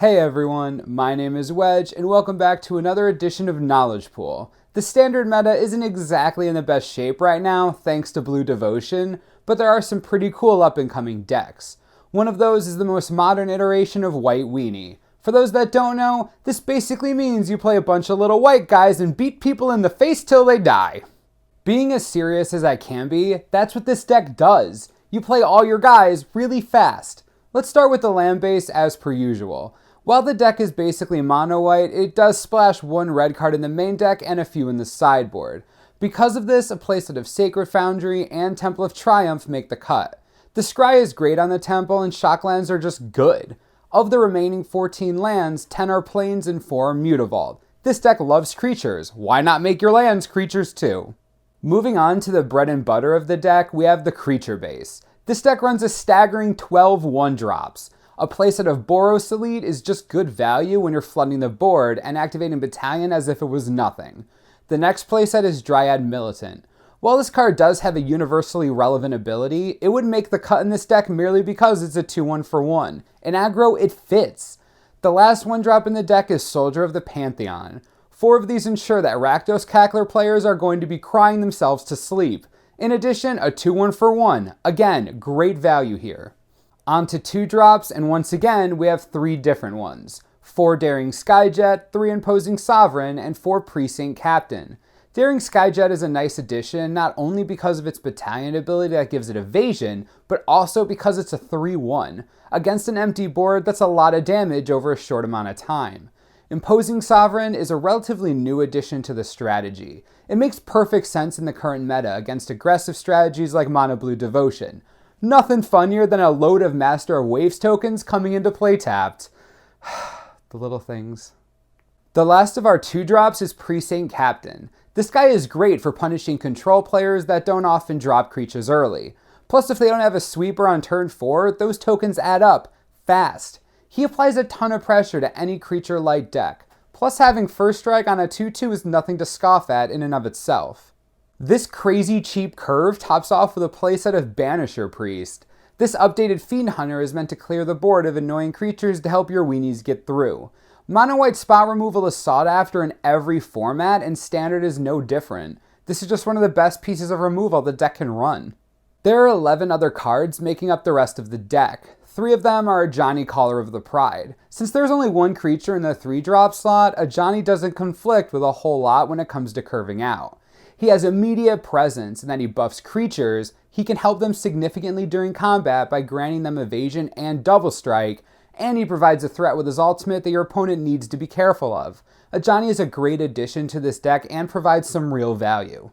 Hey everyone, my name is Wedge, and welcome back to another edition of Knowledge Pool. The standard meta isn't exactly in the best shape right now, thanks to Blue Devotion, but there are some pretty cool up-and-coming decks. One of those is the most modern iteration of White Weenie. For those that don't know, this basically means you play a bunch of little white guys and beat people in the face till they die. Being as serious as I can be, that's what this deck does. You play all your guys really fast. Let's start with the land base as per usual. While the deck is basically mono-white, it does splash one red card in the main deck and a few in the sideboard. Because of this, a playset of Sacred Foundry and Temple of Triumph make the cut. The Scry is great on the Temple and Shocklands are just good. Of the remaining 14 lands, 10 are plains and 4 are Mutavault. This deck loves creatures, why not make your lands creatures too? Moving on to the bread and butter of the deck, we have the creature base. This deck runs a staggering 12 1-drops. A playset of Boros Elite is just good value when you're flooding the board and activating Battalion as if it was nothing. The next playset is Dryad Militant. While this card does have a universally relevant ability, it would make the cut in this deck merely because it's a 2-1 for 1. In aggro, it fits. The last 1-drop in the deck is Soldier of the Pantheon. 4 of these ensure that Rakdos Cackler players are going to be crying themselves to sleep. In addition, a 2-1 for 1. Again, great value here. On to 2-drops, and once again, we have 3 different ones. 4 Daring Skyjek, 3 Imposing Sovereign, and 4 Precinct Captain. Daring Skyjek is a nice addition, not only because of its Battalion ability that gives it evasion, but also because it's a 3-1. Against an empty board, that's a lot of damage over a short amount of time. Imposing Sovereign is a relatively new addition to the strategy. It makes perfect sense in the current meta against aggressive strategies like Mono Blue Devotion. Nothing funnier than a load of Master of Waves tokens coming into play tapped. The little things. The last of our 2-drops is Precinct Captain. This guy is great for punishing control players that don't often drop creatures early. Plus, if they don't have a sweeper on turn 4, those tokens add up fast. He applies a ton of pressure to any creature light deck. Plus, having first strike on a 2-2 is nothing to scoff at in and of itself. This crazy cheap curve tops off with a playset of Banisher Priest. This updated Fiend Hunter is meant to clear the board of annoying creatures to help your weenies get through. Mono-white spot removal is sought after in every format, and Standard is no different. This is just one of the best pieces of removal the deck can run. There are 11 other cards making up the rest of the deck. 3 of them are Ajani, Caller of the Pride. Since there's only one creature in the 3-drop slot, Ajani doesn't conflict with a whole lot when it comes to curving out. He has immediate presence in that he buffs creatures. He can help them significantly during combat by granting them evasion and double strike, and he provides a threat with his ultimate that your opponent needs to be careful of. Ajani is a great addition to this deck and provides some real value.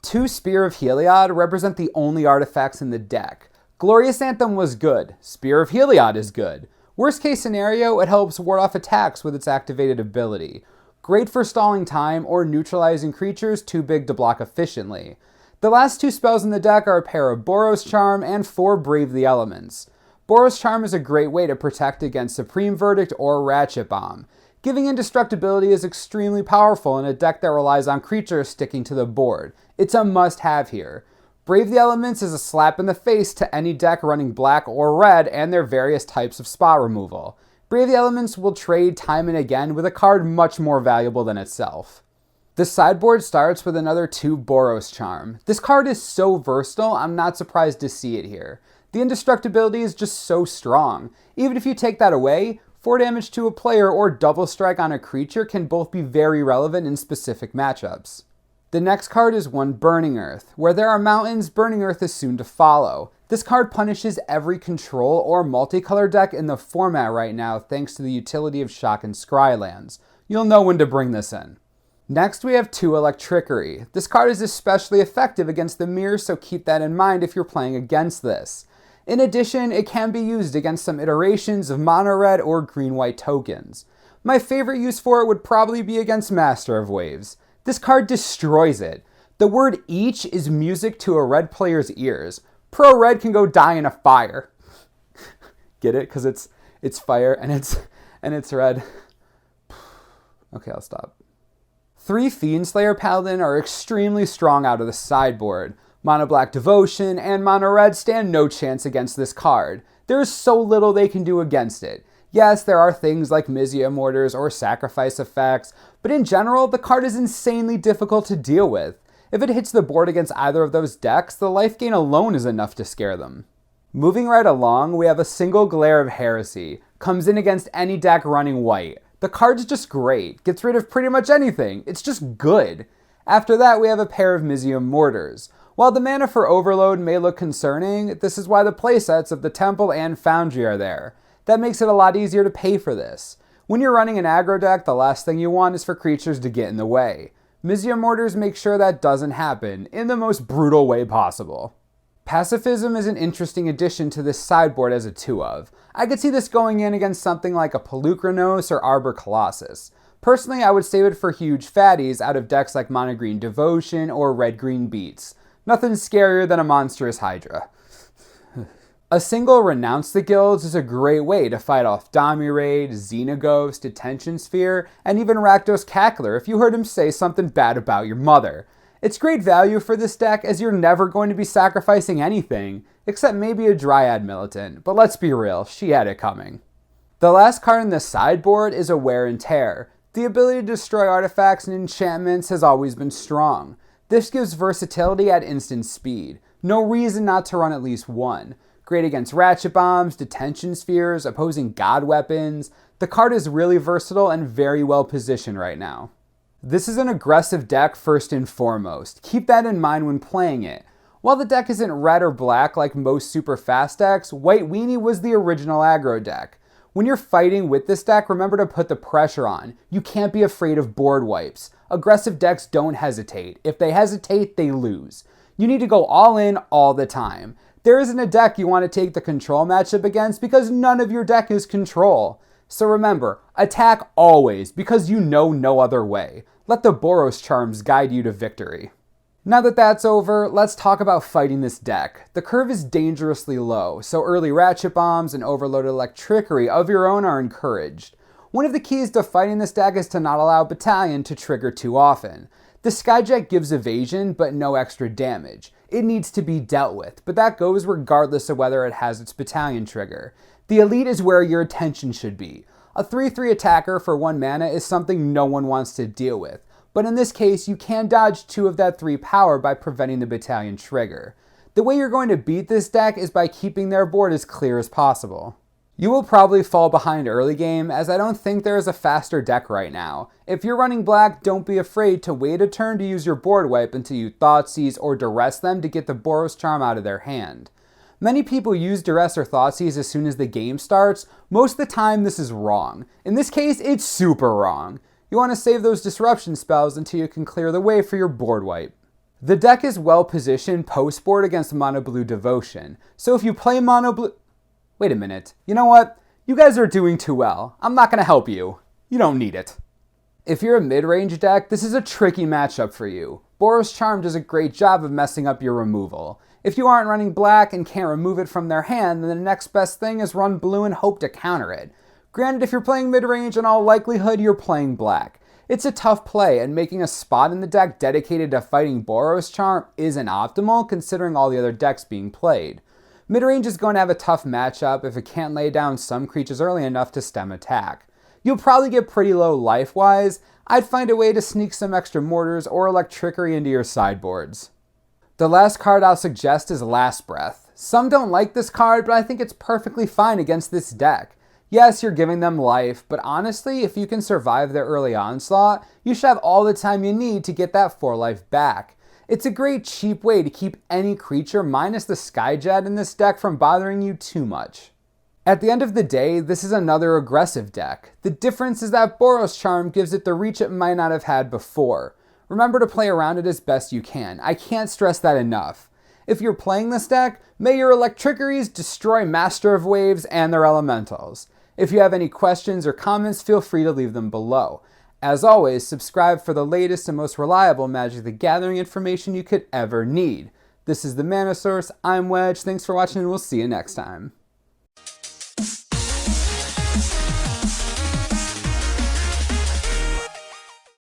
2 Spear of Heliod represent the only artifacts in the deck. Glorious Anthem was good. Spear of Heliod is good. Worst case scenario, it helps ward off attacks with its activated ability. Great for stalling time or neutralizing creatures too big to block efficiently. The last 2 spells in the deck are a pair of Boros Charm and 4 Brave the Elements. Boros Charm is a great way to protect against Supreme Verdict or Ratchet Bomb. Giving indestructibility is extremely powerful in a deck that relies on creatures sticking to the board. It's a must-have here. Brave the Elements is a slap in the face to any deck running black or red and their various types of spot removal. Brave the Elements will trade time and again with a card much more valuable than itself. The sideboard starts with another 2 Boros Charm. This card is so versatile, I'm not surprised to see it here. The indestructibility is just so strong. Even if you take that away, 4 damage to a player or double strike on a creature can both be very relevant in specific matchups. The next card is 1 Burning Earth. Where there are mountains, Burning Earth is soon to follow. This card punishes every control or multicolor deck in the format right now thanks to the utility of Shock and Scry lands. You'll know when to bring this in. Next we have 2 Electrickery. This card is especially effective against the mirror, so keep that in mind if you're playing against this. In addition, it can be used against some iterations of mono-red or green-white tokens. My favorite use for it would probably be against Master of Waves. This card destroys it. The word each is music to a red player's ears. Pro red can go die in a fire. Get it? Because it's fire and it's red. Okay, I'll stop. 3 Fiendslayer Paladin are extremely strong out of the sideboard. Mono Black Devotion and Mono Red stand no chance against this card. There is so little they can do against it. Yes, there are things like Mizzium Mortars or sacrifice effects, but in general, the card is insanely difficult to deal with. If it hits the board against either of those decks, the life gain alone is enough to scare them. Moving right along, we have a single Glare of Heresy. Comes in against any deck running white. The card's just great. Gets rid of pretty much anything. It's just good. After that, we have a pair of Mizzium Mortars. While the mana for Overload may look concerning, this is why the playsets of the Temple and Foundry are there. That makes it a lot easier to pay for this. When you're running an aggro deck, the last thing you want is for creatures to get in the way. Mizzium Mortars make sure that doesn't happen in the most brutal way possible. Pacifism is an interesting addition to this sideboard as a 2-of. I could see this going in against something like a Pulukronos or Arbor Colossus. Personally, I would save it for huge fatties out of decks like Mono Green Devotion or Red Green Beats. Nothing scarier than a monstrous Hydra. A single Renounce the Guilds is a great way to fight off Dominaid, Xenaghost, Detention Sphere, and even Rakdos Cackler if you heard him say something bad about your mother. It's great value for this deck as you're never going to be sacrificing anything, except maybe a Dryad Militant, but let's be real, she had it coming. The last card in the sideboard is a Wear and Tear. The ability to destroy artifacts and enchantments has always been strong. This gives versatility at instant speed. No reason not to run at least one. Great against Ratchet Bombs, Detention Spheres, opposing God Weapons. The card is really versatile and very well positioned right now. This is an aggressive deck first and foremost. Keep that in mind when playing it. While the deck isn't red or black like most super fast decks, White Weenie was the original aggro deck. When you're fighting with this deck, remember to put the pressure on. You can't be afraid of board wipes. Aggressive decks don't hesitate. If they hesitate, they lose. You need to go all in all the time. There isn't a deck you want to take the control matchup against because none of your deck is control. So remember, attack always, because you know no other way. Let the Boros Charms guide you to victory. Now that that's over, let's talk about fighting this deck. The curve is dangerously low, so early Ratchet Bombs and overloaded Electrickery of your own are encouraged. One of the keys to fighting this deck is to not allow Battalion to trigger too often. The Skyjek gives evasion, but no extra damage. It needs to be dealt with, but that goes regardless of whether it has its Battalion trigger. The Elite is where your attention should be. A 3/3 attacker for 1 mana is something no one wants to deal with, but in this case you can dodge 2 of that 3 power by preventing the Battalion trigger. The way you're going to beat this deck is by keeping their board as clear as possible. You will probably fall behind early game, as I don't think there is a faster deck right now. If you're running black, don't be afraid to wait a turn to use your board wipe until you Thoughtseize or Duress them to get the Boros Charm out of their hand. Many people use Duress or Thoughtseize as soon as the game starts. Most of the time this is wrong. In this case, it's super wrong. You want to save those disruption spells until you can clear the way for your board wipe. The deck is well positioned post-board against Mono Blue Devotion, so if you play Mono Blue... Wait a minute, you know what? You guys are doing too well. I'm not going to help you. You don't need it. If you're a mid-range deck, this is a tricky matchup for you. Boros Charm does a great job of messing up your removal. If you aren't running black and can't remove it from their hand, then the next best thing is run blue and hope to counter it. Granted, if you're playing mid-range, in all likelihood you're playing black. It's a tough play, and making a spot in the deck dedicated to fighting Boros Charm isn't optimal considering all the other decks being played. Mid-range is going to have a tough matchup if it can't lay down some creatures early enough to stem attack. You'll probably get pretty low life-wise. I'd find a way to sneak some extra mortars or Electrickery into your sideboards. The last card I'll suggest is Last Breath. Some don't like this card, but I think it's perfectly fine against this deck. Yes, you're giving them life, but honestly, if you can survive their early onslaught, you should have all the time you need to get that 4 life back. It's a great cheap way to keep any creature minus the Skyjet in this deck from bothering you too much. At the end of the day, this is another aggressive deck. The difference is that Boros Charm gives it the reach it might not have had before. Remember to play around it as best you can. I can't stress that enough. If you're playing this deck, may your Electrickeries destroy Master of Waves and their elementals. If you have any questions or comments, feel free to leave them below. As always, subscribe for the latest and most reliable Magic the Gathering information you could ever need. This is the Mana Source, I'm Wedge, thanks for watching and we'll see you next time.